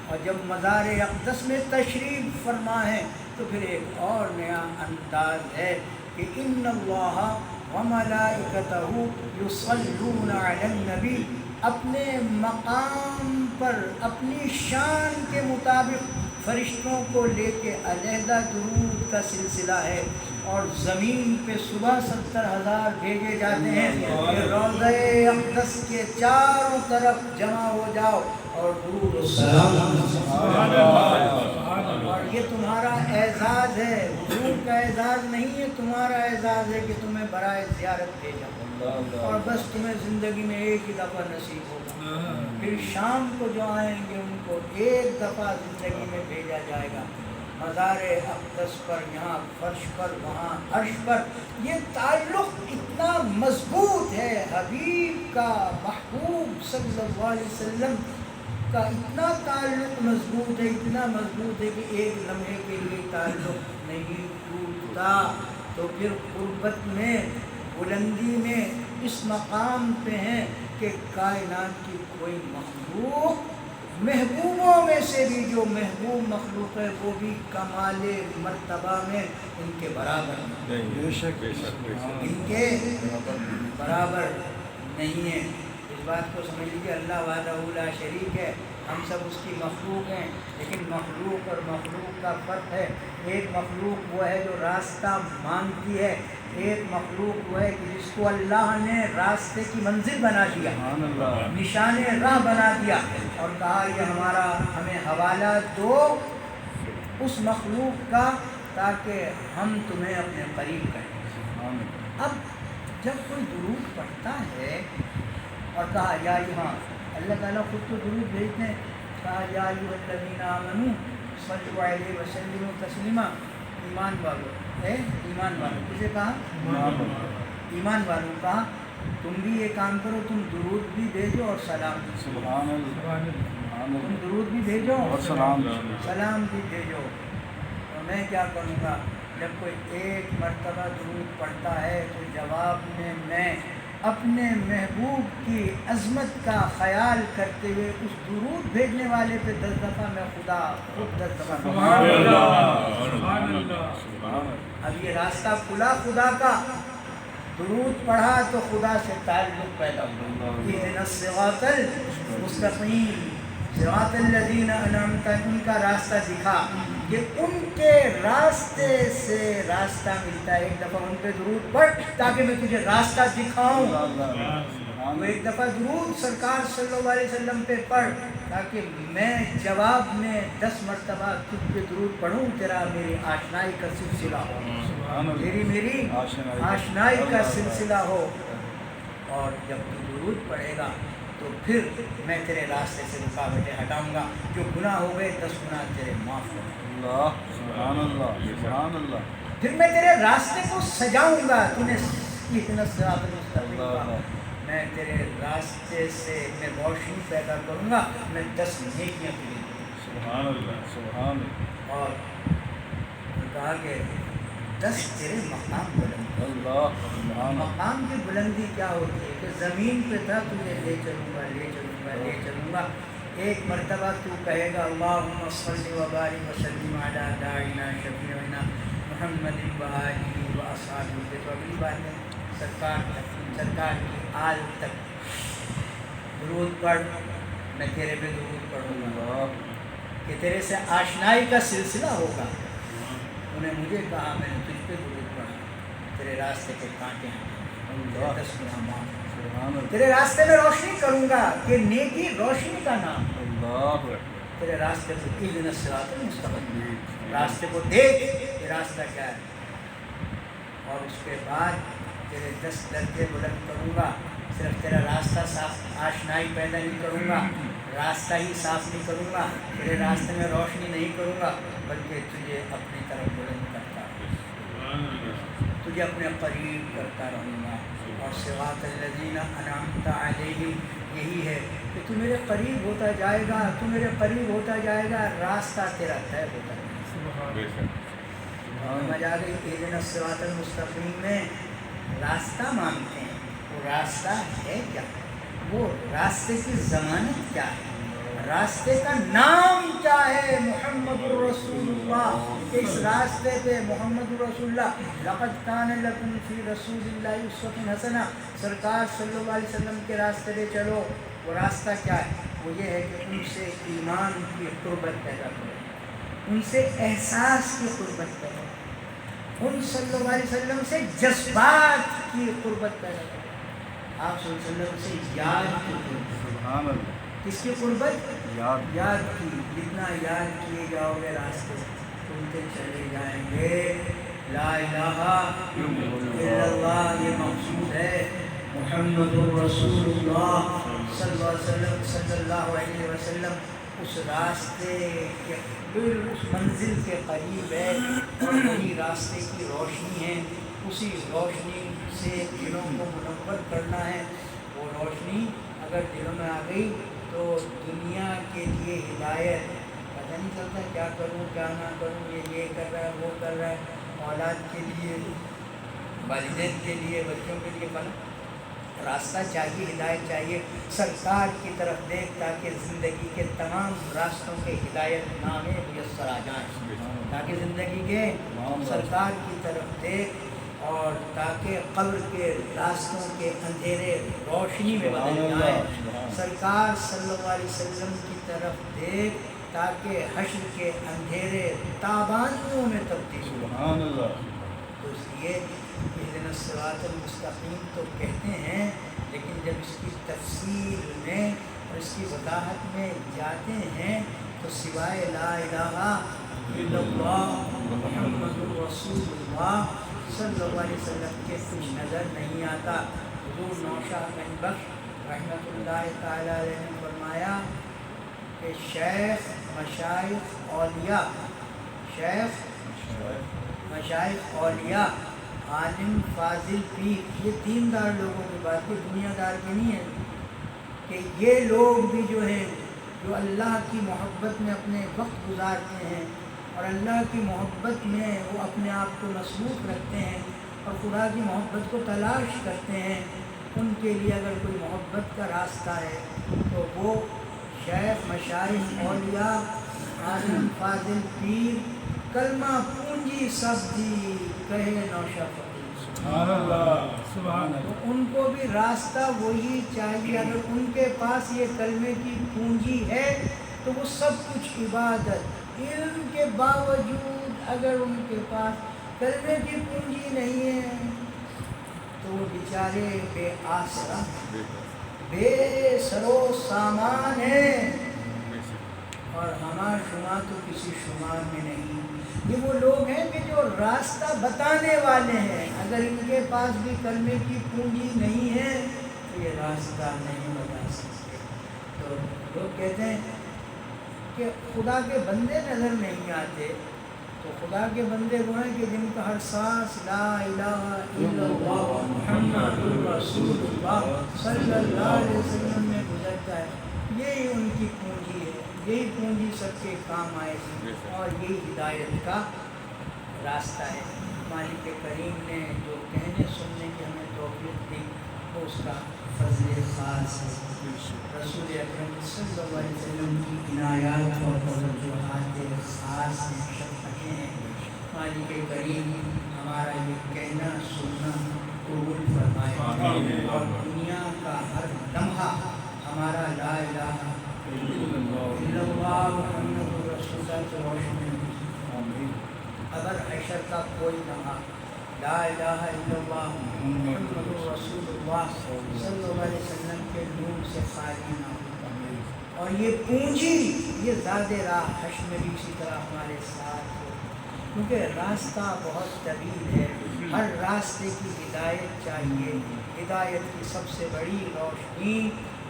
اور جب مزار اقدس میں تشریف فرما ہے تو پھر ایک اور نیا انداز ہے کہ ان اللہ وملائکتہ یصلون علی النبی، اپنے مقام پر اپنی شان کے مطابق فرشتوں کو لے کے علیحدہ درود کا سلسلہ ہے، اور زمین پہ صبح 70,000 بھیجے جاتے ہیں کہ روضہ اقدس کے چاروں طرف جمع ہو جاؤ اور درود و سلام۔ اور یہ تمہارا اعزاز ہے، حضور کا اعزاز نہیں ہے، تمہارا اعزاز ہے کہ تمہیں برائے زیارت بھیجا، اور بس تمہیں زندگی میں ایک ہی دفعہ نصیب ہوگا، پھر شام کو جو آئیں گے ان کو ایک دفعہ زندگی میں بھیجا جائے گا۔ مزار اقدس پر، یہاں فرش پر، وہاں عرش پر، یہ تعلق اتنا مضبوط ہے، حبیب کا، محبوب صلی اللہ علیہ وسلم کا اتنا تعلق مضبوط ہے، اتنا مضبوط ہے کہ ایک لمحے کے لیے تعلق نہیں ٹوٹتا۔ تو پھر قربت میں، بلندی میں اس مقام پہ ہیں کہ کائنات کی کوئی مخلوق، محبوبوں میں سے بھی جو محبوب مخلوق ہے، وہ بھی کمال مرتبہ میں ان کے برابر ان کے برابر نہیں ہے۔ اس بات کو سمجھ لیجیے، اللہ وحدہ لا شریک ہے، ہم سب اس کی مخلوق ہیں، لیکن مخلوق اور مخلوق کا فرق ہے۔ ایک مخلوق وہ ہے جو راستہ مانگتی ہے، ایک مخلوق وہ ہے کہ جس کو اللہ نے راستے کی منزل بنا دیا، نشان راہ بنا دیا، اور کہا یہ ہمیں حوالہ دو اس مخلوق کا تاکہ ہم تمہیں اپنے قریب کریں۔ اب جب کوئی درود پڑھتا ہے اور کہا یا یہاں اللہ تعالیٰ خود تو درود بھیجتے ہیں، کہا یا ایھا الذین آمنوا صلوا علیہ وسلموا تسلیما، ایمان والو، ایمان والو، کسے کہا؟ ایمان والوں کہا تم بھی یہ کام کرو، تم درود بھی بھیجو اور سلام بھی، سبحان اللہ، تم درود بھی بھیجو اور سلام سلام بھی بھیجو۔ اور میں کیا کروں گا؟ جب کوئی ایک مرتبہ درود پڑھتا ہے تو جواب میں اپنے محبوب کی عظمت کا خیال کرتے ہوئے اس درود بھیجنے والے پہ 10 دفعہ میں خدا خود 10 دفعہ سبحان اللہ۔ اب یہ راستہ کھلا خدا کا، درود پڑھا تو خدا سے تعلق پیدا ہوا۔ اہدنا الصراط المستقیم، صراط الذین انعمت، ان کا راستہ دکھا، یہ ان کے راستے سے راستہ ملتا ہے۔ ایک دفعہ ان پہ درود پڑھ تاکہ میں تجھے راستہ دکھاؤں، تو ایک دفعہ درود سرکار صلی اللہ علیہ وسلم پہ پڑھ تاکہ میں جواب میں 10 مرتبہ تجھ پہ درود پڑھوں، تیرا میری آشنائی کا سلسلہ ہو، میری آشنائی کا سلسلہ ہو۔ اور جب تو درود پڑھے گا تو پھر میں تیرے راستے سے رکاوٹیں ہٹاؤں گا، جو گناہ ہو گئے 10 گناہ تیرے معاف ہو گئے، سبحان اللہ، سبحان اللہ، پھر میں تیرے راستے کو سجاؤں گا۔ تو نے اہدنا الصراط المستقیم کہا، میں تیرے راستے سے میں روشنی پیدا کروں گا، میں 10 نیکیاں تجھے دوں گا۔ سبحان اللہ، سبحان اللہ، اور کہا کہ 10 تیرے مقام بلند، اللہ، سبحان اللہ، مقام کی بلندی کیا ہوتی ہے کہ زمین پہ تھا، تجھے لے چلوں گا، لے چلوں گا، لے چلوں گا۔ ایک مرتبہ تو کہے گا اللہم صلی وبارک وسلم علی داعینا شفیعنا محمد وآلہ وأصحابہ، تو اگلی بات ہے سرکار کی آل تک درود پڑھ، میں تیرے پہ درود پڑھوں گا کہ تیرے سے آشنائی کا سلسلہ ہوگا۔ انہیں مجھے کہا، میں نے تجھ پہ درود پڑھا، تیرے راستے پہ کانٹے ہیں۔ اللہ تسبیح مانگ. سبحان اللہ تیرے راستے میں روشنی کروں گا کہ نیکی روشنی کا نام. اللہ تیرے راستے کو اہدنا الصراط المستقیم، راستے کو دیکھ یہ راستہ کیا ہے. اور اس کے بعد تیرے 10 درجے بلند کروں گا. صرف تیرا راستہ صاف آشنائی پیدا نہیں کروں گا، راستہ ہی صاف نہیں کروں گا، تیرے راستے میں روشنی نہیں کروں گا، بلکہ تجھے اپنی طرف بلند کرتا تجھے اپنے قریب کرتا رہوں گا. اور صراط الذین انعمت علیہم یہی ہے کہ تو میرے قریب ہوتا جائے گا، تو میرے قریب ہوتا جائے گا، راستہ تیرا طے ہوتا جائے گا. سمجھ آ گئی. اہدنا الصراط المستقیم میں راستہ مانگتے ہیں، وہ راستہ ہے کیا؟ وہ راستے کی ضمانت کیا ہے؟ راستے کا نام کیا ہے؟ محمد الرسول اللہ. اس راستے پہ محمد الرسول اللہ، لقد کان لکم فی رسول اللہ اسوۃ حسنہ، سرکار صلی اللہ علیہ وسلم کے راستے پہ چلو. وہ راستہ کیا ہے؟ وہ یہ ہے کہ ان سے ایمان کی قربت پیدا کرو، ان سے احساس کی قربت پیدا کرو، ان صلی اللہ علیہ وسلم سے جذبات کی قربت پیدا کرو، آپ صلی اللہ علیہ وسلم سے یاد کی قربت. سبحان اللہ کس کی قربت؟ یاد کی. جتنا یاد کیے جاؤ گے راستے سنتے چلے جائیں گے. لا الہ الا اللہ یہ مقصود ہے. محمد الرسول اللہ صلی اللہ علیہ وسلم اس راستے کے اس منزل کے قریب ہے، اور وہی راستے کی روشنی ہے. اسی روشنی سے دلوں کو منور کرنا ہے. وہ روشنی اگر دلوں میں آ گئی تو دنیا کے لیے ہدایت، پتہ نہیں چلتا کیا کروں کیا نہ کروں، یہ کر رہا ہے وہ کر رہا ہے، اولاد کے لیے، والدین کے لیے، بچوں کے لیے راستہ چاہیے، ہدایت چاہیے. سرکار کی طرف دیکھ تاکہ زندگی کے تمام راستوں کے ہدایت نامے میسر آ جائیں، تاکہ زندگی کے سرکار کی طرف دیکھ اور تاکہ قبر کے راستوں کے اندھیرے روشنی میں بدل جائیں. سرکار صلی اللہ علیہ وسلم کی طرف دیکھ تاکہ حشر کے اندھیرے تابانیوں میں تبدیل ہو. سبحان اللہ. تو اس لیے اہدنا الصراط المستقیم تو کہتے ہیں، لیکن جب اس کی تفصیل میں اور اس کی وضاحت میں جاتے ہیں تو سوائے لا الہ الا اللہ محمد الرسول اللہ صلی اللہ علیہ وسلم کے کچھ نظر نہیں آتا. حضور نوشہر گنج بخش رحمۃ اللہ تعالیٰ علیہ نے فرمایا کہ شیخ مشائخ اولیاء، شیخ مشائخ اولیاء، عالم فاضل پیر، یہ دیندار لوگوں کی بات، کوئی دنیا دار کی نہیں ہے، کہ یہ لوگ بھی جو ہیں جو اللہ کی محبت میں اپنے وقت گزارتے ہیں اور اللہ کی محبت میں وہ اپنے آپ کو مصروف رکھتے ہیں اور خدا کی محبت کو تلاش کرتے ہیں، ان کے لیے اگر کوئی محبت کا راستہ ہے تو وہ شیخ مشائخ اولیاء عالم فاضل پیر، کلمہ پونجی سبزی کہے نوشہ فقیر. سبحان اللہ. سبحان تو اللہ. ان کو بھی راستہ وہی چاہیے. اگر ان کے پاس یہ کلمے کی پونجی ہے تو وہ سب کچھ عبادت، علم کے باوجود اگر ان کے پاس کلمے کی پونجی نہیں ہے تو وہ بیچارے بے آسرا، بے سرو سامان ہیں، اور ہمارا شمار تو کسی شمار میں نہیں. یہ وہ لوگ ہیں کہ جو راستہ بتانے والے ہیں، اگر ان کے پاس بھی کلمے کی پونجی نہیں ہے تو یہ راستہ نہیں بتا سکتے. تو لوگ کہتے ہیں کہ خدا کے بندے نظر نہیں آتے، تو خدا کے بندے وہ ہیں کہ جن کا ہر سانس لا الہ الا اللہ محمد الرسول اللہ صلی اللہ علیہ وسلم میں گزرتا ہے. یہی ان کی پونجی ہے، یہی پونجی سب کے کام آئے گی، اور یہی ہدایت کا راستہ ہے. مالک کریم نے جو کہنے سننے کی ہمیں توفیق دی وہ اس کا فضل خاص ہے. رسول اکرم صلی اللہ علیہ وسلم کی عنایات اور توجہات خاص ہیں، شفقتیں ہیں. مالک کریم ہمارا یہ کہنا سننا قبول فرمائے، اور دنیا کا ہر لمحہ ہمارا لا الہ الا اللہ محمد رسول اللہ کی روشنی. اگر حشر کا کوئی لمحہ لا الہ الا اللہ محمد رسول اللہ صلی اللہ علیہ وسلم کے نور سے خالی نہ ہو، اور یہ پونجی یہ زاد راہ حشر میں بھی اسی طرح ہمارے ساتھ ہو، کیونکہ راستہ بہت طویل ہے، ہر راستے کی ہدایت چاہیے، ہدایت کی سب سے بڑی روشنی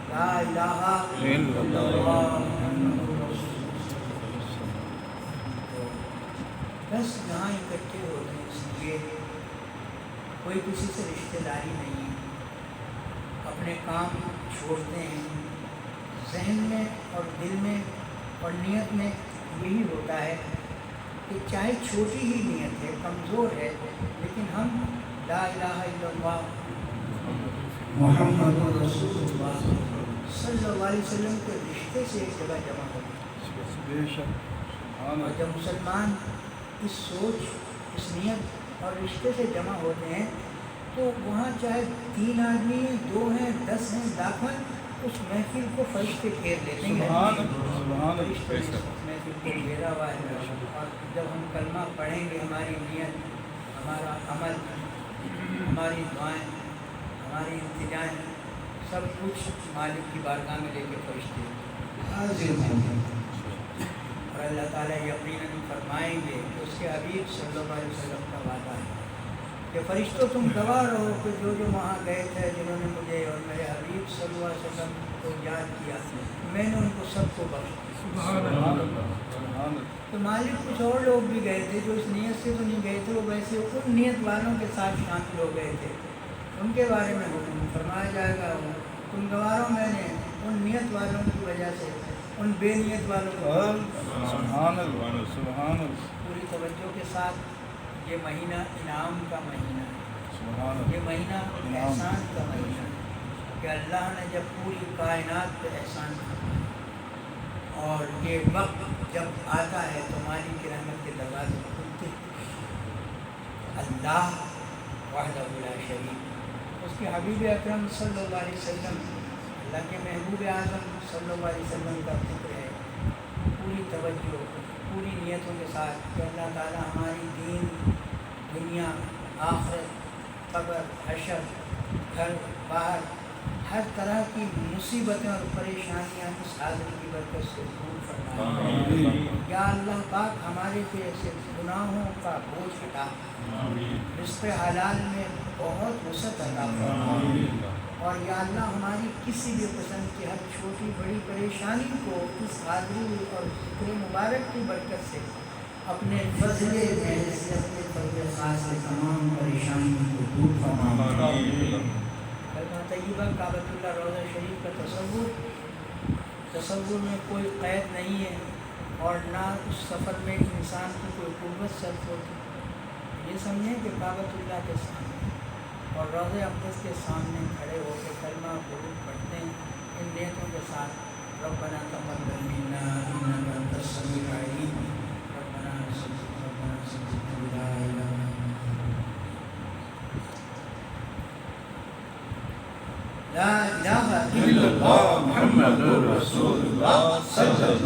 لا الہ الا اللہ محمد رسول اللہ۔ بس یہاں اکٹھے ہوتے ہیں اس لیے کوئی کسی سے رشتہ داری نہیں ہے، اپنے کام چھوڑتے ہیں، ذہن میں اور دل میں اور نیت میں یہی ہوتا ہے کہ چاہے چھوٹی ہی نیت ہے، کمزور ہے، لیکن ہم لا الہ الا اللہ محمد رسول اللہ صلی اللہ علیہ وسلم کے رشتے سے ایک جگہ جمع ہوتے ہیں، اور جب مسلمان اس سوچ، اس نیت اور رشتے سے جمع ہوتے ہیں تو وہاں چاہے 3 آدمی ہیں، 2 ہیں، 10 ہیں، لاکھ ہیں، اس محفل کو فرشتے گھیر لیتے ہیں، فرشتے اس محفل کو گھیرا ہوا ہے، اور جب ہم کلمہ پڑھیں گے ہماری نیت، ہمارا عمل، ہماری دعائیں، ہماری التجائیں، سب کچھ مالک کی بارگاہ میں لے کے فرشتے حاضر ہیں، اور اللہ تعالیٰ یقیناً فرمائیں گے کہ اس کے حبیب صلی اللہ علیہ وسلم کا وعدہ ہے کہ فرشتوں تم گواہ رہو کہ جو وہاں گئے تھے، جنہوں نے مجھے اور میرے حبیب صلی اللہ علیہ وسلم کو یاد کیا، میں نے ان کو سب کو بخش دیا۔ تو مالک کچھ اور لوگ بھی گئے تھے جو اس نیت سے تو نہیں گئے تھے، وہ ویسے ان نیت والوں کے ساتھ شامل ہو گئے تھے، ان کے بارے میں حکم فرمایا جائے گا، تم گوارو میں نے ان نیت والوں کی وجہ سے ان بے نیت والوں کو سبحان اللہ سبحان اللہ پوری توجہ کے ساتھ، یہ مہینہ انعام کا مہینہ ہے، سبحان اللہ، یہ مہینہ احسان کا مہینہ ہے کہ اللہ نے جب پوری کائنات پہ احسان کیا، اور یہ وقت جب آتا ہے تو مالک کی رحمت کے دروازے کھلتے ہیں، اللہ وحدہ لا شریک، اس کے حبیب اکرم صلی اللہ علیہ وسلم، اللہ کے محبوب اعظم صلی اللہ علیہ وسلم کا ذکر ہے، پوری توجہ، پوری نیتوں کے ساتھ کہ اللہ تعالیٰ ہماری دین، دنیا، آخرت، قبر، حشر، گھر باہر، ہر طرح کی مصیبتیں اور پریشانیاں اس حاضری کی برکت سے دور فرمائے۔ یا اللہ پاک ہمارے پہ سے گناہوں کا بوجھ ہٹا، رزق حلال میں بہت وسعت عطا فرما، اور یا اللہ ہماری کسی بھی قسم کی ہر چھوٹی بڑی پریشانی کو اس حاضری اور ذکر مبارک کی برکت سے اپنے فضل محض سے، اپنے فضل خاص سے تمام پریشانیوں کو دور فرما۔ کلمہ طیبہ کعبۃ اللہ روضہ شریف کا تصور میں کوئی قید نہیں ہے، اور نہ اس سفر میں انسان کی کوئی قوت صرف ہوتی، یہ سمجھیں کہ کعبۃ اللہ کے سامنے اور روضہ اقدس کے سامنے کھڑے ہو کے کلمہ درود پڑھتے ہیں، ان نیتوں کے ساتھ ربنا تقبل منا انک انت السمیع العلیم، ربنا لا الہ لا الہ الا اللہ محمد رسول اللہ صلی اللہ